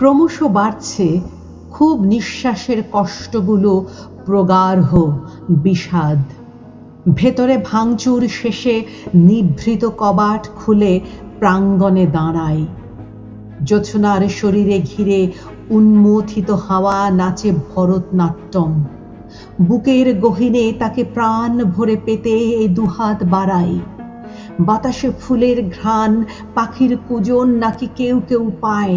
ক্রমশ বাড়ছে খুব নিঃশ্বাসের কষ্টগুলো, প্রগাঢ় বিষাদ। ভেতরে ভাঙচুর শেষে নিভৃত কবাট খুলে প্রাঙ্গণে দাঁড়াই। জোছনার শরীরে ঘিরে উন্মথিত হাওয়া নাচে ভরতনাট্যম। বুকের গহীনে তাকে প্রাণ ভরে পেতে দুহাত বাড়াই। বাতাসে ফুলের ঘ্রাণ, পাখির কুজন নাকি কেউ কেউ পায়।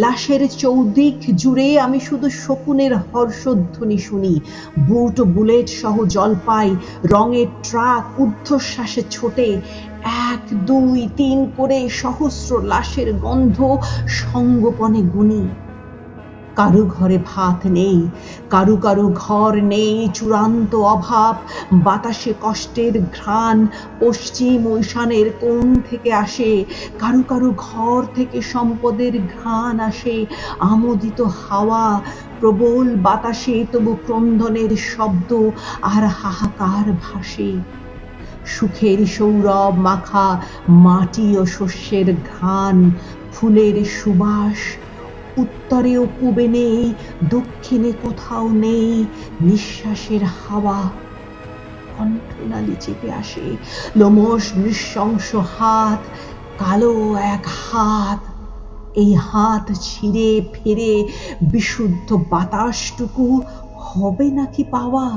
লাশের চৌদিক জুড়ে আমি শুধু শকুনের হর্ষধ্বনি শুনি। বুট বুলেট সহ জলপাই, রঙের ট্রাক ঊর্ধ্বশ্বাসে ছোটে। 1, 2, 3 করে সহস্র লাশের গন্ধ সঙ্গোপনে গুনি। কারু ঘরে ভাত নেই, কারু কারু ঘর নেই, চূড়ান্ত অভাব। বাতাসে কষ্টের ঘ্রাণ পশ্চিম ঈশানের কোণ থেকে আসে। কারু কারু ঘর থেকে সম্পদের ঘ্রাণ আসে, আমোদিত হাওয়া, প্রবল বাতাসে তবু ক্রন্দনের শব্দ আর হাহাকার ভাসে। সুখের সৌরভ মাখা মাটি ও শস্যের ঘ্রাণ, ফুলের সুবাস। উত্তরে ও পূবে নেই, দক্ষিণে কোথাও নেই নিঃশ্বাসের হাওয়া। কণ্ঠনালী চেপে আসে, লোমশ নৃশংস হাত, কালো এক হাত। এই হাত ছিঁড়ে ফিরে বিশুদ্ধ বাতাসটুকু হবে নাকি পাওয়া?